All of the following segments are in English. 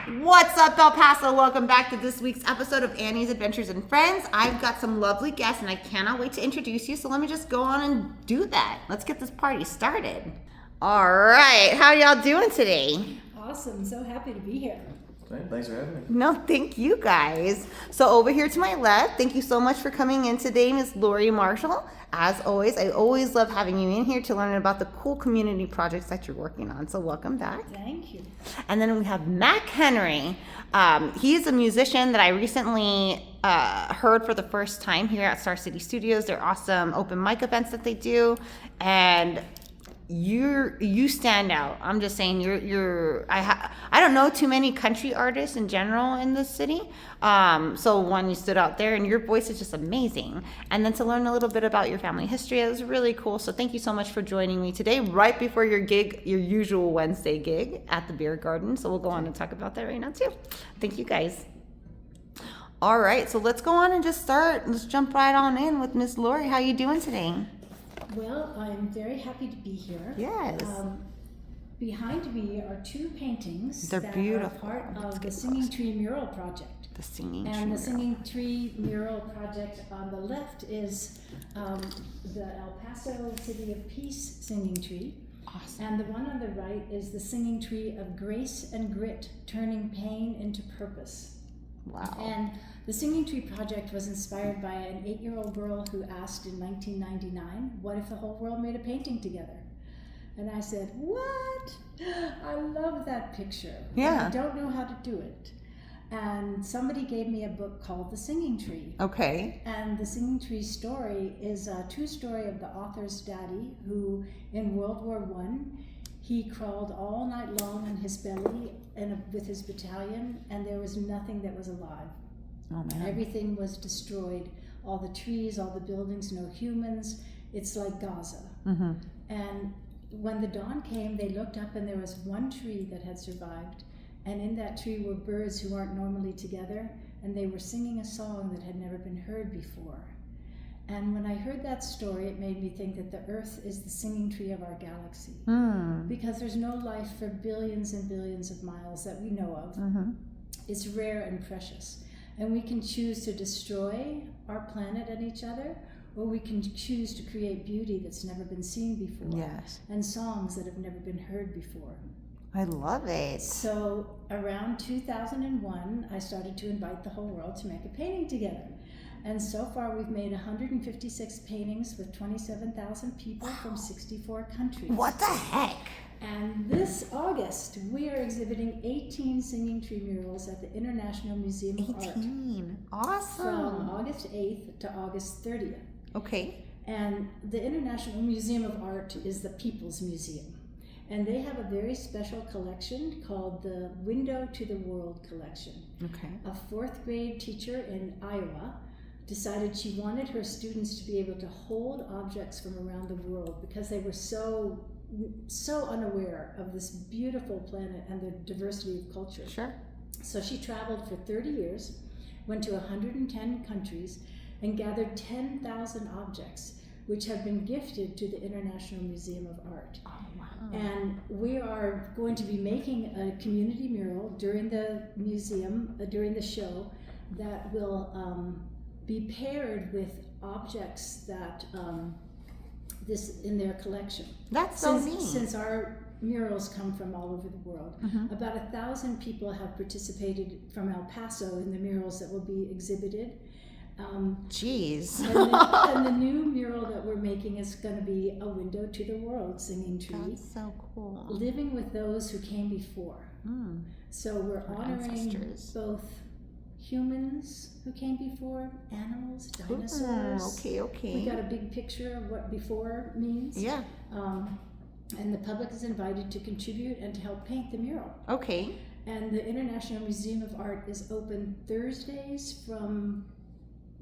What's up, El Paso? Welcome back to this week's episode of Annie's Adventures and Friends. I've got some lovely guests and I cannot wait to introduce you, so let me just go on and do that. Let's get this party started. All right, how y'all doing today? Awesome, so happy to be here. Thanks for having me. No, thank you guys. So over here to my left, thank you so much for coming in today, Miss Laurie Marshall. As always, I always love having you in here to learn about the cool community projects that you're working on. So welcome back. Thank you. And then we have Mack Henry. He's a musician that I recently heard for the first time here at Star City Studios. They're awesome open mic events that they do, and you stand out. I'm just saying I don't know too many country artists in general in this city. So one, you stood out there and your voice is just amazing. And then to learn a little bit about your family history, it was really cool. So thank you so much for joining me today, right before your gig, your usual Wednesday gig at the Beer Garden. So we'll go on and talk about that right now too. Thank you guys. All right, so let's go on and just start. Let's jump right on in with Miss Laurie. How you doing today? Well, I'm very happy to be here. Yes. Behind me are two paintings They're that beautiful. are part of the Singing Tree Mural Project. The Singing Tree And the Mural. Singing Tree Mural Project on the left is the El Paso City of Peace Singing Tree. Awesome. And the one on the right is the Singing Tree of Grace and Grit, turning pain into purpose. Wow. And the Singing Tree Project was inspired by an 8-year-old girl who asked in 1999, what if the whole world made a painting together? And I said, what? I love that picture. Yeah. I don't know how to do it. And somebody gave me a book called The Singing Tree. Okay. And the Singing Tree story is a true story of the author's daddy, who in World War I, he crawled all night long on his belly with his battalion, and there was nothing that was alive. Oh man. Everything was destroyed. All the trees, all the buildings, no humans. It's like Gaza. Mm-hmm. And when the dawn came, they looked up and there was one tree that had survived. And in that tree were birds who aren't normally together, and they were singing a song that had never been heard before. And when I heard that story, it made me think that the Earth is the singing tree of our galaxy. Mm. Because there's no life for billions and billions of miles that we know of. Mm-hmm. It's rare and precious. And we can choose to destroy our planet and each other, or we can choose to create beauty that's never been seen before. Yes. And songs that have never been heard before. I love it. So around 2001, I started to invite the whole world to make a painting together. And so far we've made 156 paintings with 27,000 people from 64 countries. What the heck? And this August, we are exhibiting 18 Singing Tree murals at the International Museum of Art. 18. From Awesome. August 8th to August 30th. Okay. And the International Museum of Art is the People's Museum. And they have a very special collection called the Window to the World collection. Okay. A 4th grade teacher in Iowa decided she wanted her students to be able to hold objects from around the world because they were so unaware of this beautiful planet and the diversity of culture. Sure. So she traveled for 30 years, went to 110 countries, and gathered 10,000 objects, which have been gifted to the International Museum of Art. Oh, wow. And we are going to be making a community mural during the museum, during the show, that will be paired with objects that this in their collection. That's so neat. Since our murals come from all over the world. Mm-hmm. About 1,000 people have participated from El Paso in the murals that will be exhibited. Jeez. And the new mural that we're making is going to be a window to the world, Singing Tree. That's so cool. Living with those who came before. Mm. So we're Our honoring ancestors. both humans who came before, animals, dinosaurs. Okay. We got a big picture of what before means. Yeah. And the public is invited to contribute and to help paint the mural. Okay. And the International Museum of Art is open Thursdays from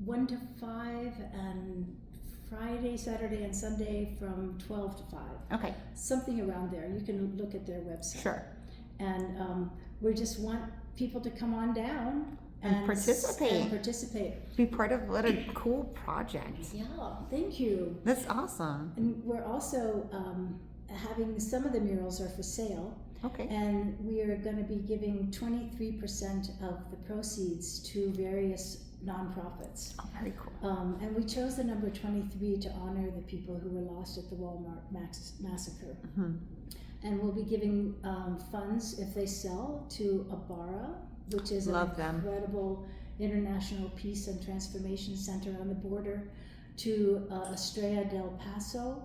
1 to 5 and Friday, Saturday, and Sunday from 12 to 5. Okay. Something around there. You can look at their website. Sure. And we just want people to come on down And participate. Be part of what a cool project. Yeah, thank you. That's awesome. And we're also having some of the murals are for sale. Okay. And we are going to be giving 23% of the proceeds to various nonprofits. Oh, very cool. And we chose the number 23 to honor the people who were lost at the Walmart massacre. Mm-hmm. And we'll be giving funds, if they sell, to Abara, which is Love an them. incredible international peace and transformation center on the border, to Estrella del Paso,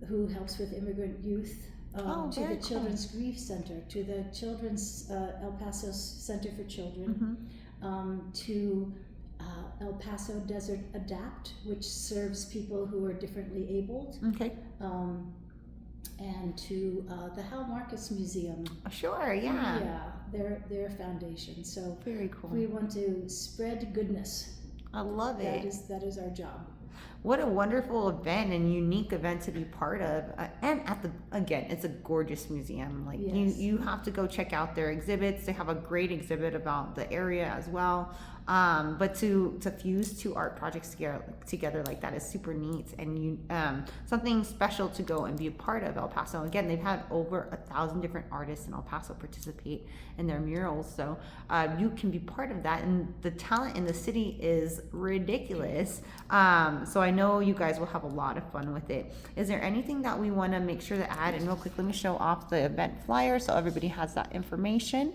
who helps with immigrant youth, to the Children's Grief Center, to the Children's El Paso Center for Children, to El Paso Desert Adapt, which serves people who are differently abled. Okay. And to the Hal Marcus Museum. Sure, yeah. Yeah, their foundation. So very cool. We want to spread goodness. I love it. That is our job. What a wonderful event and unique event to be part of. And again, it's a gorgeous museum. Like yes. you have to go check out their exhibits. They have a great exhibit about the area as well. But to fuse two art projects together like that is super neat, and something special to go and be a part of El Paso. Again, they've had over 1,000 different artists in El Paso participate in their murals, so you can be part of that. And the talent in the city is ridiculous. So I know you guys will have a lot of fun with it. Is there anything that we want to make sure to add? And real quick, let me show off the event flyer so everybody has that information.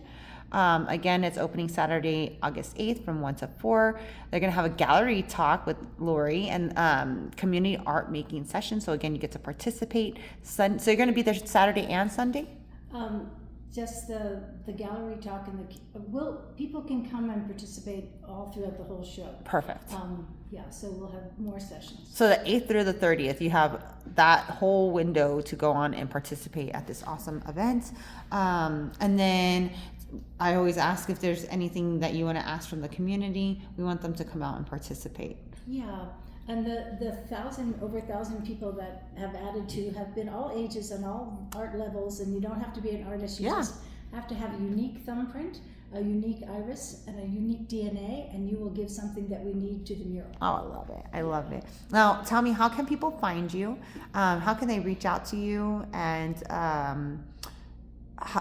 Again, it's opening Saturday, August 8th from 1 to 4. They're going to have a gallery talk with Laurie and community art making session. So again, you get to participate. So you're going to be there Saturday and Sunday? Just the gallery talk and people can come and participate all throughout the whole show. Perfect. So we'll have more sessions. So the 8th through the 30th, you have that whole window to go on and participate at this awesome event. And then I always ask if there's anything that you want to ask from the community. We want them to come out and participate. Yeah. And the over 1,000 people that have added to have been all ages and all art levels, and you don't have to be an artist. You just have to have a unique thumbprint, a unique iris, and a unique DNA, and you will give something that we need to the mural. Oh, I love it. I love it. Now, tell me, how can people find you? How can they reach out to you? And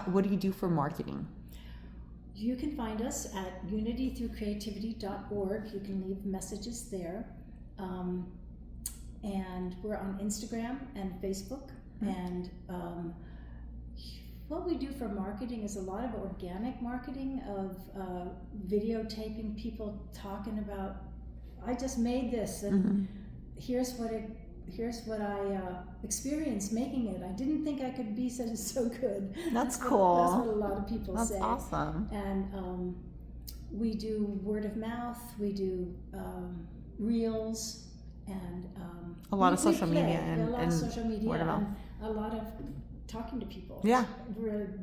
what do you do for marketing? You can find us at unitythroughcreativity.org. You can leave messages there. And we're on Instagram and Facebook. And what we do for marketing is a lot of organic marketing of videotaping people talking about, I just made this, and here's what I experienced making it. I didn't think I could be so good. That's cool. That's what a lot of people say. That's awesome. And we do word of mouth. We do reels, and a lot of social media and word of mouth. And a lot of talking to people. Yeah.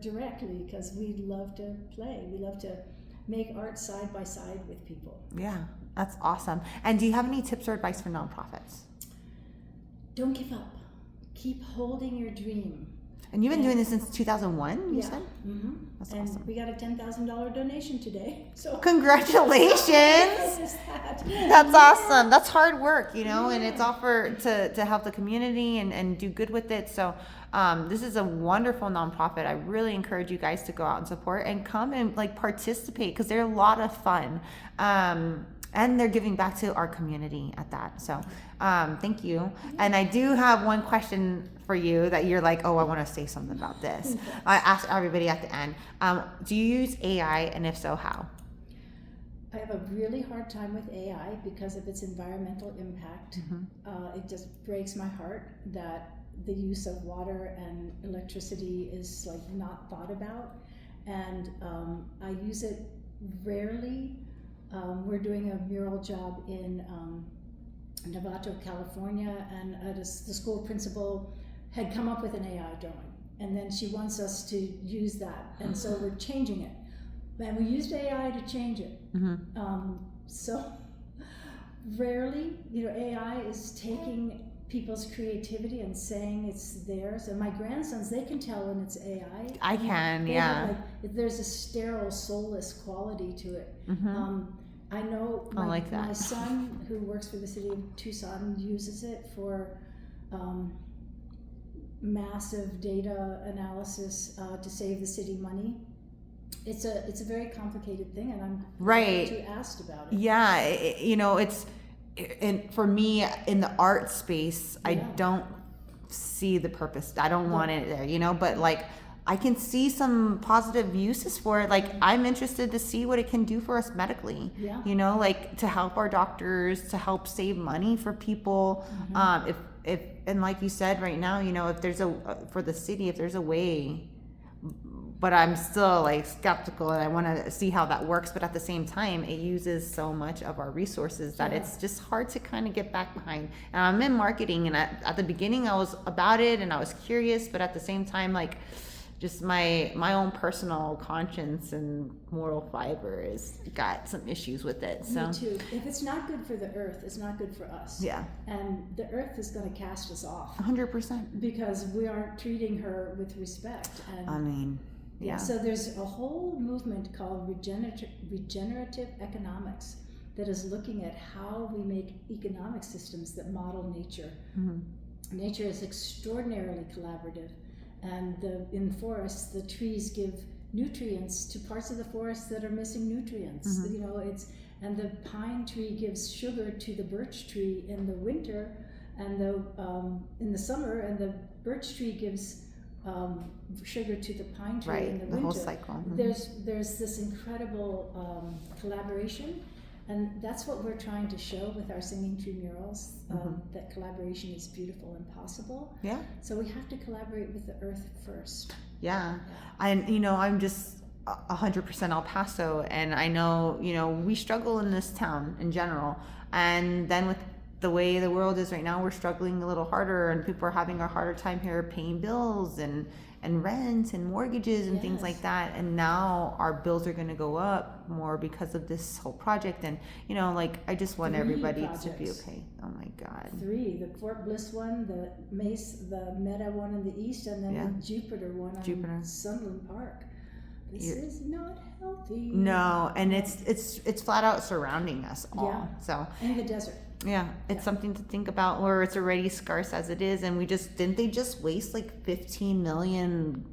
Directly, because we love to play. We love to make art side by side with people. Yeah, that's awesome. And do you have any tips or advice for nonprofits? Don't give up. Keep holding your dream. And you've been doing this since 2001, you said? Mm-hmm. That's and awesome. We got a $10,000 donation today. So congratulations! That's awesome. That's hard work, and it's all to help the community and do good with it. So this is a wonderful nonprofit. I really encourage you guys to go out and support and come and participate, because they're a lot of fun. And they're giving back to our community at that. So thank you. And I do have one question for you that you're like, oh, I want to say something about this. I ask everybody at the end. Do you use AI, and if so, how? I have a really hard time with AI because of its environmental impact. It just breaks my heart that the use of water and electricity is not thought about. And I use it rarely. We're doing a mural job in Novato, California, and the school principal had come up with an AI drawing, and then she wants us to use that, and so we're changing it. And we used AI to change it. So rarely, AI is taking people's creativity and saying it's theirs. And my grandsons, they can tell when it's AI. I can, yeah. There's a sterile, soulless quality to it. I know my son, who works for the city of Tucson, uses it for massive data analysis to save the city money. It's a very complicated thing, and I'm right. glad you asked about it. Yeah, it's, and for me in the art space, I don't see the purpose. I don't want it there, but like I can see some positive uses for it. Like I'm interested to see what it can do for us medically, like to help our doctors, to help save money for people. If and like you said right now, if there's for the city, if there's a way, but I'm still like skeptical and I want to see how that works. But at the same time, it uses so much of our resources that it's just hard to kind of get back behind. And I'm in marketing, and at the beginning I was about it and I was curious, but at the same time, like just my own personal conscience and moral fiber has got some issues with it. So me too. If it's not good for the earth, it's not good for us. Yeah. And the earth is going to cast us off. 100%. Because we aren't treating her with respect. And I mean, yeah. So there's a whole movement called regenerative economics that is looking at how we make economic systems that model nature. Nature is extraordinarily collaborative. And in forests, the trees give nutrients to parts of the forest that are missing nutrients. And the pine tree gives sugar to the birch tree in the winter, and in the summer, and the birch tree gives sugar to the pine tree in the winter. Whole cycle. There's this incredible collaboration. And that's what we're trying to show with our Singing Tree murals, that collaboration is beautiful and possible. Yeah. So we have to collaborate with the earth first. Yeah. And, I'm just 100% El Paso, and I know, we struggle in this town in general. And then with the way the world is right now, we're struggling a little harder, and people are having a harder time here paying bills and rent and mortgages and things like that. And now our bills are going to go up more because of this whole project. And I just want everybody to be okay. Oh my God. 3: the Fort Bliss one, the Meta one in the east, and then the Jupiter one on Sunland Park. This is not healthy. No, and it's flat out surrounding us all. Yeah. So in the desert. Yeah, it's something to think about, where it's already scarce as it is. And didn't they just waste like 15 million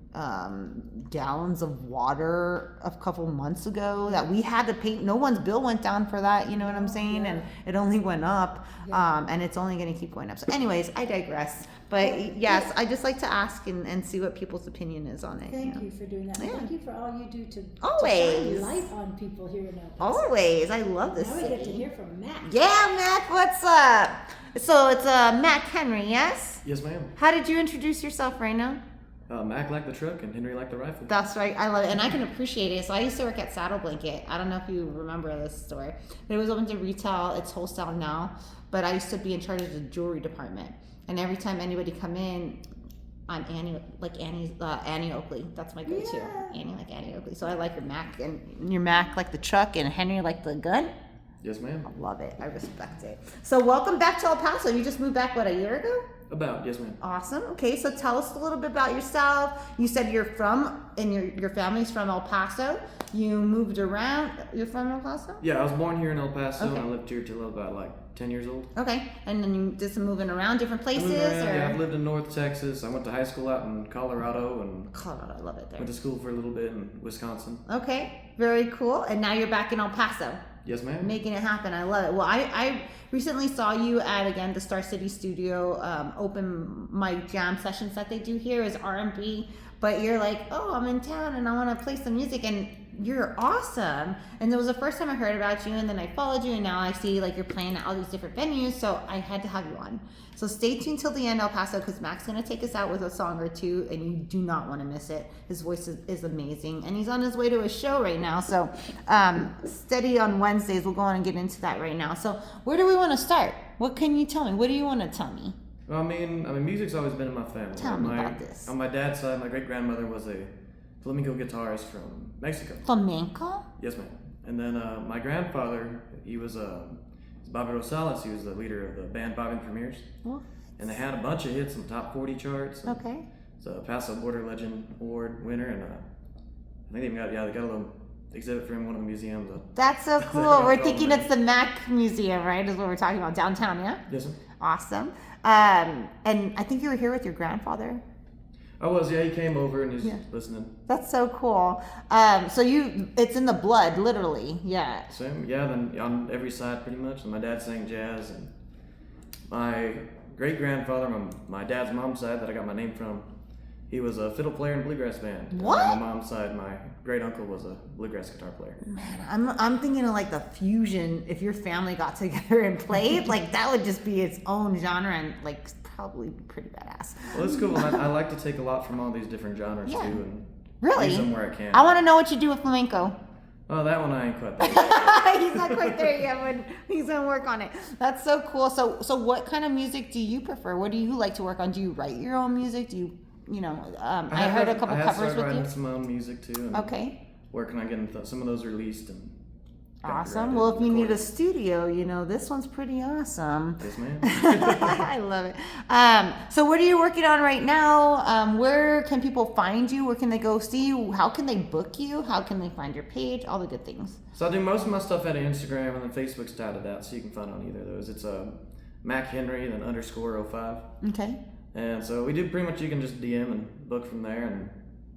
gallons of water a couple months ago that we had to pay? No one's bill went down for that, you know what I'm saying? And it only went up, and it's only going to keep going up. So anyways, I digress. But yes, I just like to ask and see what people's opinion is on it. Thank you for doing that. Yeah. Thank you for all you do to always shine light on people here in El Paso. Always. I love this Now city. we get to hear from Mack. Yeah, Mack, what's up? So it's Mack Henry, yes? Yes, ma'am. How did you introduce yourself right now? Mack liked the truck and Henry liked the rifle. That's right. I love it. And I can appreciate it. So I used to work at Saddle Blanket. I don't know if you remember this story. But it was open to retail. It's wholesale now. But I used to be in charge of the jewelry department. And every time anybody come in, I'm Annie Oakley. That's my go-to. Yeah. Annie Oakley. So I like your Mack. And your Mack like the truck, and Henry like the gun. Yes, ma'am. I love it. I respect it. So welcome back to El Paso. You just moved back, a year ago? About, yes, ma'am. Awesome. Okay, so tell us a little bit about yourself. You said you're from, and your family's from El Paso. You moved around. You're from El Paso? Yeah, I was born here in El Paso, Okay. and I lived here till about 10 years old. Okay, and then you did some moving around different places? I moved around, or? yeah, I've lived in North Texas. I went to high school out in Colorado, and Colorado, I love it there. went to school for a little bit in Wisconsin. Okay, very cool. And now you're back in El Paso. Yes, ma'am. Making it happen. I love it. Well, I recently saw you at, again, the Star City Studio open mic jam sessions that they do here is R&B, but you're like, oh, I'm in town and I want to play some music, and you're awesome. And it was the first time I heard about you, and then I followed you, and now I see like you're playing at all these different venues, so I had to have you on. So stay tuned till the end, El Paso, because Mack's going to take us out with a song or two, and you do not want to miss it. His voice is amazing, and he's on his way to a show right now, so steady on Wednesdays. We'll go on and get into that right now. So where do we want to start? What can you tell me? What do you want to tell me? Well, I mean, music's always been in my family. Tell me about this. On my dad's side, my great-grandmother was a flamenco guitarist from Mexico. Flamenco? Yes, ma'am. And then my grandfather, he was Bobby Rosales. He was the leader of the band Bobby and Premiers. Well, And they had a bunch of hits in top 40 charts. okay. It's a Paso Border Legend Award winner, and I think they got a little exhibit for him in one of the museums. That's so cool. We're thinking it's the Mack Museum, right? Is what we're talking about downtown, yeah? Yes, sir. Awesome. And I think you were here with your grandfather. I was, yeah. He came over and he's Yeah. listening. That's so cool. So it's in the blood, literally. Yeah. Same, yeah. Then on every side, pretty much. And my dad sang jazz, and my great grandfather, my dad's mom's side that I got my name from, he was a fiddle player in a bluegrass band. What? And on my mom's side, my great uncle was a bluegrass guitar player. Man, I'm thinking of like the fusion. If your family got together and played, like that would just be its own genre and like probably be pretty badass. Well, it's cool. I like to take a lot from all these different genres Yeah. too, and Really? use them where I can. I want to know what you do with flamenco. Oh, that one I ain't quite there. He's not quite there yet, but he's gonna work on it. That's so cool. So what kind of music do you prefer? What do you like to work on? Do you write your own music? Do you know? I heard a couple I have covers started with writing you. some of my own music too. And Okay. working on getting some of those released and. Awesome. Well, if you need a studio, this one's pretty awesome. Yes, ma'am. I love it. So what are you working on right now? Where can people find you? Where can they go see you? How can they book you? How can they find your page? All the good things. So I do most of my stuff at Instagram, and then Facebook's tied to that, so you can find on either of those. It's Mack Henry, then _05. Okay. And so we do pretty much, you can just DM and book from there, and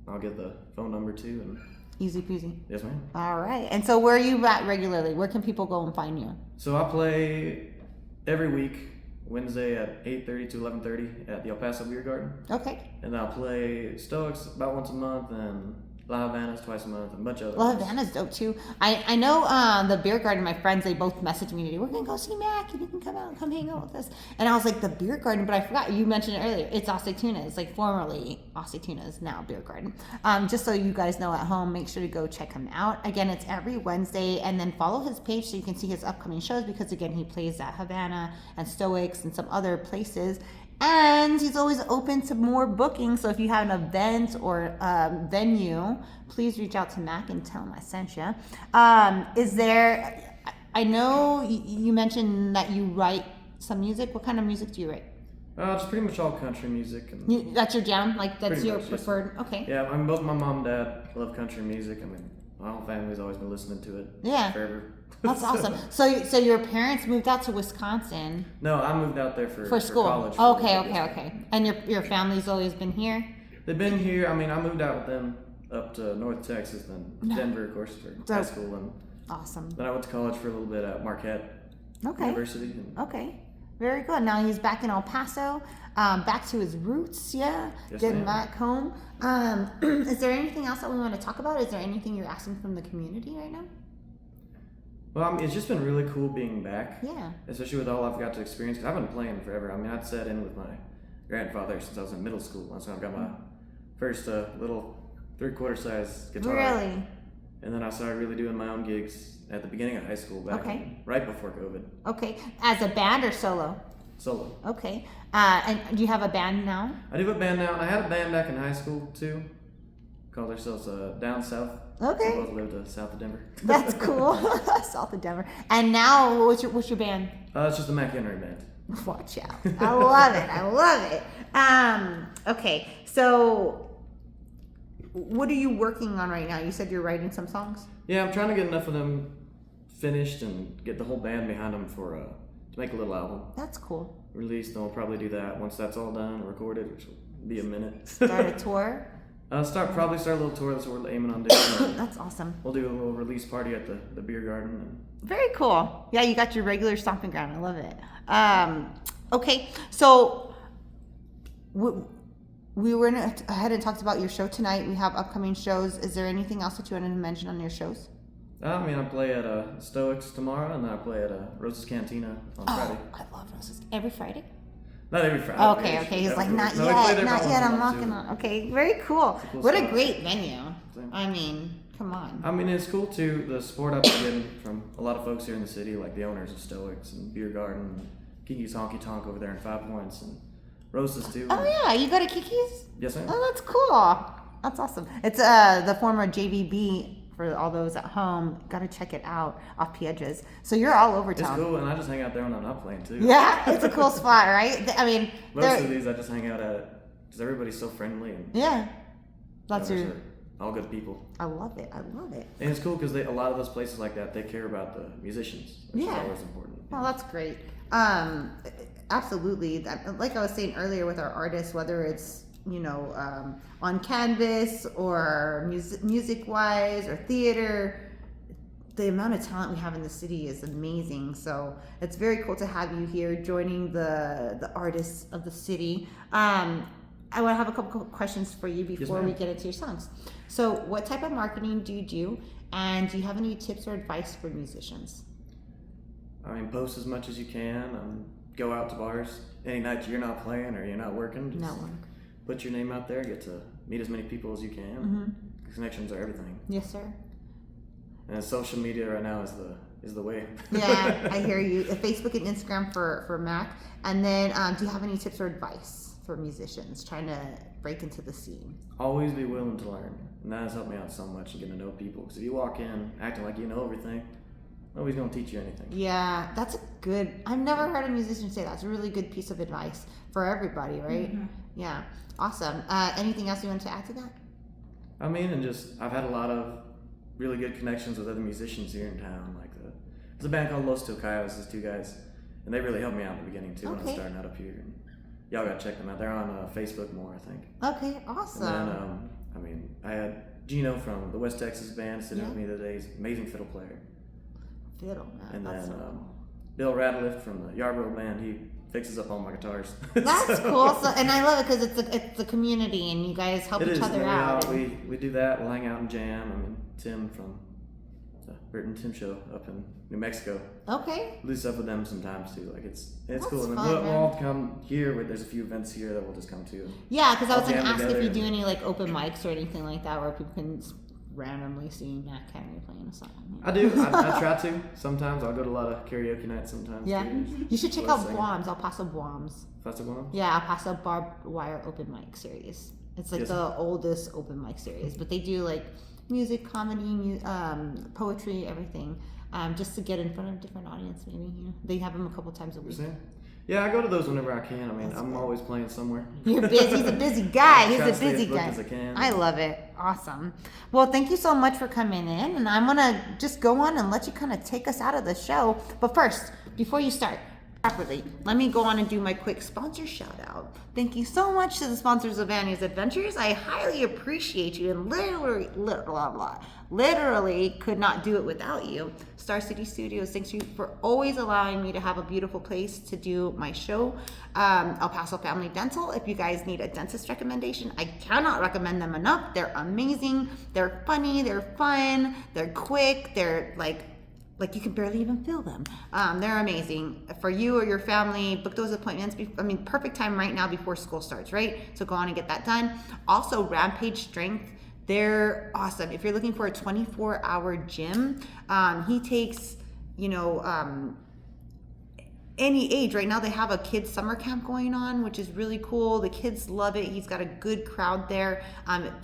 I'll get the phone number too. And Easy peasy. yes, ma'am. All right. And so where are you at regularly? Where can people go and find you? So I play every week, Wednesday at 8:30 to 11:30 at the El Paso Beer Garden. Okay. And I'll play Stoics about once a month, and La Havana's twice a month, and a bunch of other Well, ones. Havana's dope too. I know the beer garden, my friends, they both messaged me today. We're going to go see Mac and you can come out and come hang out with us. And I was like, the beer garden, but I forgot. You mentioned it earlier. It's Aussie Tuna's, like formerly Aussie Tuna's, now beer garden. Just so you guys know at home, make sure to go check him out. Again, it's every Wednesday, and then follow his page so you can see his upcoming shows because, again, he plays at Havana and Stoics and some other places. And he's always open to more bookings. So if you have an event or venue, please reach out to Mac and tell him I sent you. Is there, I know you mentioned that you write some music. What kind of music do you write? It's pretty much all country music. And That's your jam? Like that's Pretty your much, yes. preferred? Okay. yeah, both my mom and dad love country music. I mean, my whole family's always been listening to it Yeah. forever. That's awesome. So your parents moved out to Wisconsin No, I moved out there for for school. college. for Okay, a okay, little bit. okay. And your family's always been here? They've been here. I mean, I moved out with them up to North Texas, then Denver, of course, for high Dope. school, and Awesome. then I went to college for a little bit at Marquette Okay. University. And Okay, very good. Now he's back in El Paso, back to his roots, yeah, Yes, getting ma'am. back home. Is there anything else that we want to talk about? Is there anything you're asking from the community right now? Well, I mean, it's just been really cool being back, Yeah. especially with all I've got to experience. Cause I've been playing forever. I mean, I'd sat in with my grandfather since I was in middle school. That's when I got my first little 3/4 size guitar. Really? And then I started really doing my own gigs at the beginning of high school, Okay. right before COVID. Okay. As a band or solo? Solo. Okay. And do you have a band now? I do have a band now, and I had a band back in high school too. Called ourselves Down South. Okay. We both lived south of Denver. That's cool. South of Denver. And now, what's your band? It's just the Mack Henry band. Watch out. I love it. I love it. Okay. So, what are you working on right now? You said you're writing some songs? Yeah, I'm trying to get enough of them finished and get the whole band behind them for to make a little album. That's cool. Released, and we'll probably do that once that's all done and recorded, which will be a minute. Start a tour? Probably start a little tour. That's what we're aiming on doing. That's awesome. We'll do a little release party at the beer garden. And Very cool. Yeah, you got your regular stomping ground. I love it. Okay, so we went ahead and talked about your show tonight. We have upcoming shows. Is there anything else that you wanted to mention on your shows? I mean, I play at Stoics tomorrow, and then I play at Rose's Cantina on Friday. I love Roses. Every Friday? Not every Friday. Okay. He's like, not No, we play yet, there not about yet. once a I'm month, knocking too. on. Okay, very cool. cool What a spot. great venue. Same. I mean, come on. I mean, it's cool too. The support I've been getting from a lot of folks here in the city, like the owners of Stoics and Beer Garden, and Kiki's Honky Tonk over there in 5 Points, and Rose's too. Oh yeah, you go to Kiki's? Yes, ma'am. Oh, that's cool. That's awesome. It's the former JVB for all those at home. Got to check it out off Piedras. So you're all over It's town. cool, and I just hang out there when I'm not playing too. Yeah, it's a cool spot, right? I mean, Most of these I just hang out at it because everybody's so friendly and yeah, that's you know, your. they're all good people. I love it. I love it. And it's cool because a lot of those places like that, they care about the musicians, which Yeah. is always important. Well, that's great. Absolutely. Like I was saying earlier with our artists, whether it's on canvas or music-wise or theater. The amount of talent we have in the city is amazing. So it's very cool to have you here joining the artists of the city. I want to have a couple questions for you before we get into your songs. So what type of marketing do you do? And do you have any tips or advice for musicians? I mean, post as much as you can. Go out to bars any night you're not playing or you're not working. Just put your name out there. Get to meet as many people as you can. Mm-hmm. Connections are everything. Yes, sir. And social media right now is the way. Yeah, I hear you. Facebook and Instagram for Mack. And then, do you have any tips or advice for musicians trying to break into the scene? Always be willing to learn, and that has helped me out so much in getting to know people. Because if you walk in acting like you know everything, nobody's gonna teach you anything. Yeah, that's a good. I've never heard a musician say that. It's a really good piece of advice for everybody, right? Mm-hmm. Yeah, awesome. Anything else you want to add to that? I mean, and just I've had a lot of really good connections with other musicians here in town. Like there's a band called Los Tocados, these two guys, and they really helped me out in the beginning too when I was starting out up here. And y'all gotta check them out. They're on Facebook more, I think. Okay, awesome. And then I had Gino from the West Texas band sitting with me the other day. He's an amazing fiddle player. Fiddle, man. And that's then so cool. Bill Radliff from the Yarborough band, he fixes up all my guitars. That's cool. So, and I love it because it's a community and you guys help each other out. We do that. We'll hang out and jam. I mean, Tim from the Bert and Tim show up in New Mexico. Okay. We do stuff with them sometimes too. Like it's That's cool. And fun, then we'll all come here. There's a few events here that we'll just come to. Yeah, because I was All going to jam ask if you together. do any like open mics or anything like that where people can randomly see Mack Henry playing a song. I do. I try to. Sometimes I'll go to a lot of karaoke nights. Sometimes. Yeah. Too. You should check out Bombs, El Paso Bombs. Paso Bombs? Yeah, El Paso Barbed Wire Open Mic Series. It's like the oldest open mic series, but they do like music, comedy, poetry, everything, just to get in front of different audience. Maybe they have them a couple times a week. Yeah, I go to those whenever I can. I mean, I'm always playing somewhere. You're busy. He's a busy guy. He's Try a to stay busy as booked guy. as I can. I love it. Awesome. Well, thank you so much for coming in, and I'm gonna just go on and let you kind of take us out of the show. But first, before you start properly, let me go on and do my quick sponsor shout out. Thank you so much to the sponsors of Annie's Adventures. I highly appreciate you and literally could not do it without you. Star City Studios, thanks you for always allowing me to have a beautiful place to do my show. El Paso Family Dental, if you guys need a dentist recommendation, I cannot recommend them enough. They're amazing, they're funny, they're fun, they're quick, they're like you can barely even feel them. They're amazing. For you or your family, book those appointments. Perfect time right now before school starts, right? So go on and get that done. Also, Rvmpvge Strength, they're awesome. If you're looking for a 24-hour gym, he takes, any age. Right now they have a kids summer camp going on, which is really cool. The kids love it. He's got a good crowd there.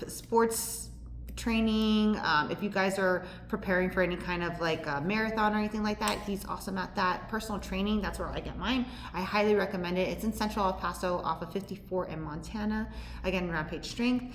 Sports training, if you guys are preparing for any kind of like a marathon or anything like that, he's awesome at that. Personal training, that's where I get mine. I highly recommend it. It's in Central El Paso off of 54 in Montana. Again, Rvmpvge Strength.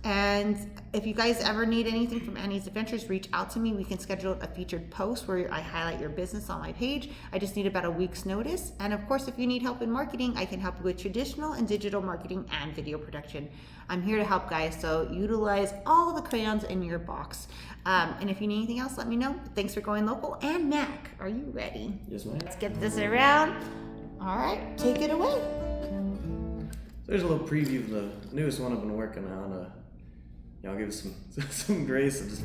And if you guys ever need anything from Annie's Adventures, reach out to me. We can schedule a featured post where I highlight your business on my page. I just need about a week's notice. And of course, if you need help in marketing, I can help you with traditional and digital marketing and video production. I'm here to help, guys, so utilize all the crayons in your box. And if you need anything else, let me know. Thanks for going local. And Mack, are you ready? Yes, ma'am. Let's get this around. All right, take it away. There's a little preview of the newest one I've been working on. Y'all give us some grace. I just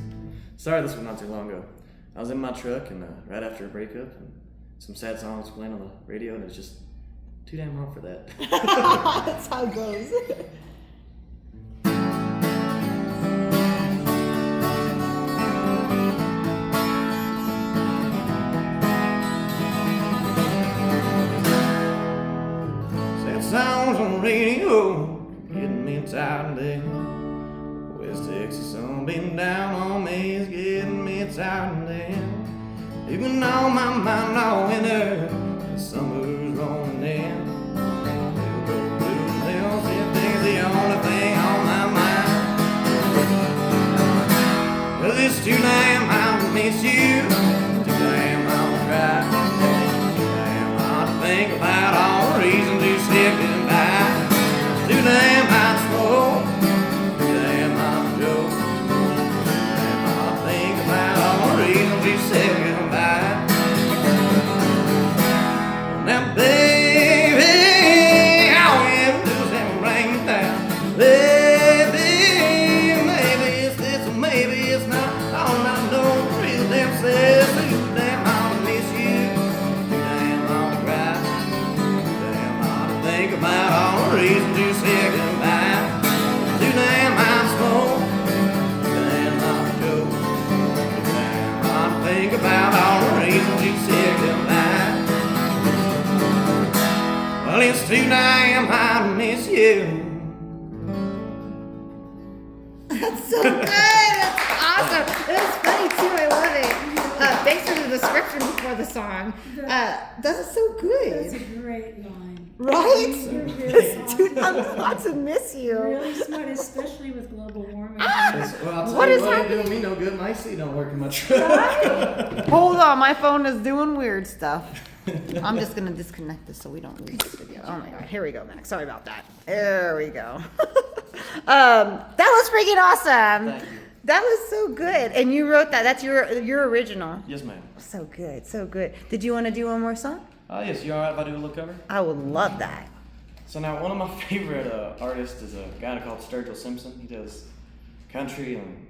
started this one not too long ago. I was in my truck and right after a breakup, and some sad songs playing on the radio, and it's just too damn hard for that. That's how it goes. Sounds on the radio, getting me tired today. West Texas sun beating down on me is getting me tired today. Even on my mind all winter, the summer's rolling in. Little gold blue hills, everything's the only thing on my mind. 'Cause it's too damn hard to miss you, too damn hard to cry, too damn hard to think about all the reasons you said goodbye. Too damn hot smoke, too damn hot joke. Damn I think about all the reasons you said goodbye. Now, baby, how we ever lose and bring me down. Baby, maybe it's this or maybe it's not. All I know, real damn says, too damn hard to miss you. Too damn hard to cry. Too damn hard to think about all the reasons you said goodbye. Too damn hard smoke. Too damn hard joke. Too damn hard to think about all the reasons you said goodbye. Well, it's too damn hard to miss you. That's so good. That's awesome. It was funny too. I love it. Thanks for the description before the song. That is so That's good. a great line. Right? You're really Dude, I'm awesome. about to miss you. Really smart, especially with global warming. Well, I'll tell What you is what ain't happening? doing me no good. My AC don't work in my truck. Hold on, my phone is doing weird stuff. I'm just gonna disconnect this so we don't lose this video. Oh my god, here we go, Max. Sorry about that. There we go. That was freaking awesome. Thank you. That was so good. And you wrote that. That's your original. Yes, ma'am. So good, so good. Did you want to do one more song? Yes, you alright if I do a little cover? I would love that. So now, one of my favorite artists is a guy called Sturgill Simpson. He does country and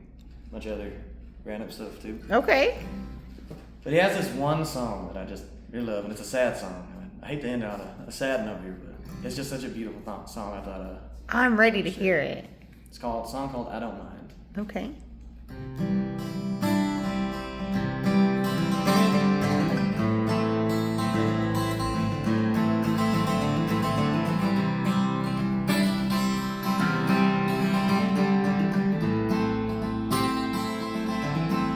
a bunch of other random stuff too. Okay. But he has this one song that I just really love, and it's a sad song. I hate to end on a sad note here, but it's just such a beautiful song. I thought I'm ready to hear it. it's called a song called "I Don't Mind." Okay.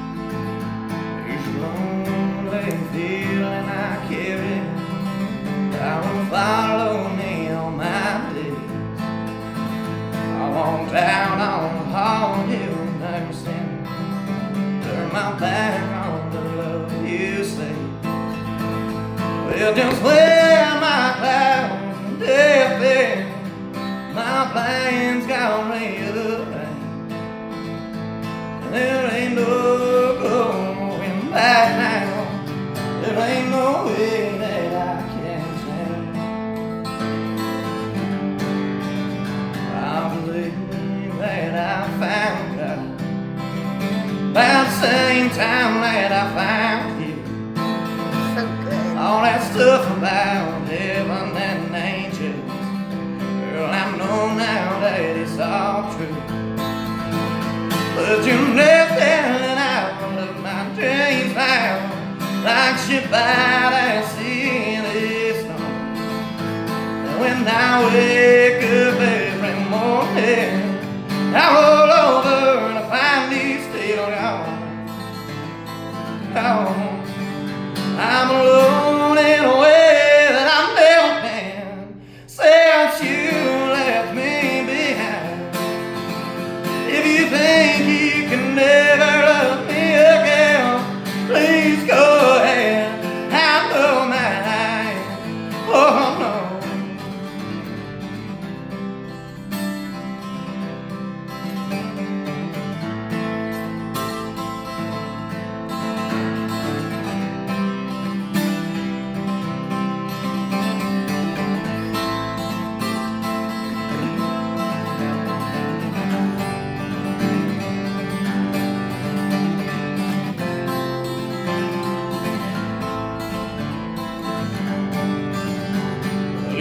There's a lonely feeling I carry. I will follow me all my days. I walk down on Hall Hill, never seen. Turn my back on the love you say. Well, just where my clouds and death is, my plans got rearranged. And there ain't no going back now. There ain't no way that I can change. I believe that I found God about the same time that I found you. So good. All that stuff about heaven and angels, girl, I know now that it's all true. But you left it out of my dreams now, like ship out at sea in the storm. And when I wake up every morning, I roll over to find you still gone. Gone. I'm alone in a way that I've never been since you left me behind. If you think you can never love me again, please go ahead. I know mine. Oh no.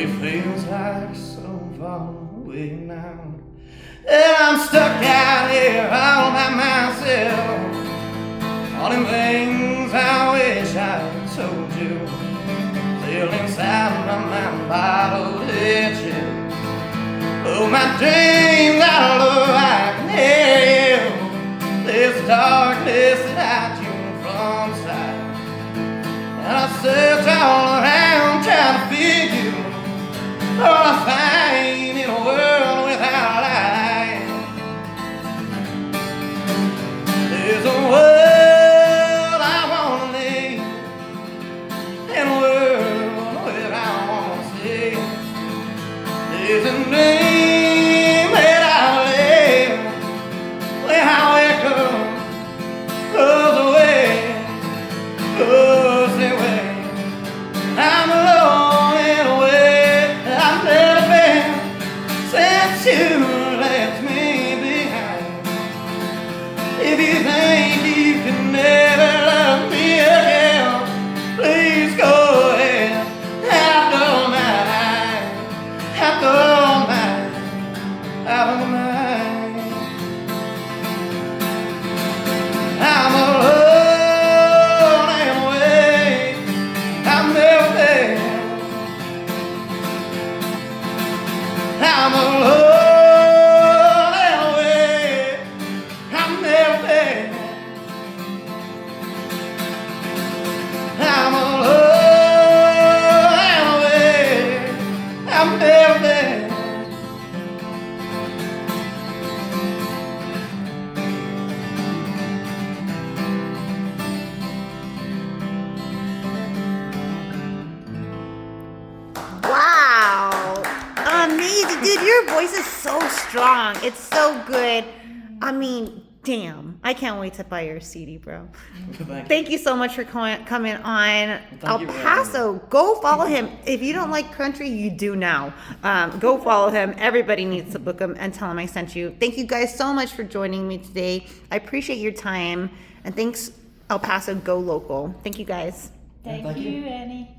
It feels like so far away now, and I'm stuck out here all by myself. All them things I wish I had told you, still inside my mind, bottled itching. Oh, my dreams, I love, I can hear you. This darkness that I dream from sight, and I search all around trying to figure you. All I find in a world without light. There's a world I wanna live, and a world where I wanna stay. There's a name think you can never love me again, please go ahead. After all night, after all night, after all night. I'm alone and away. I'm never there. I'm alone and away. I'm never there. I'm alone and away. I'm never there. Wow. Amazing. Dude, your voice is so strong. It's so good. I mean, damn. I can't wait to buy your CD, bro. Thank you so much for coming on El you for having Paso. Go follow him. If you don't like country, you do now. Go follow him. Everybody needs to book him and tell him I sent you. Thank you guys so much for joining me today. I appreciate your time. And thanks, El Paso. Go local. Thank you guys. Thank Thank you, you. Annie.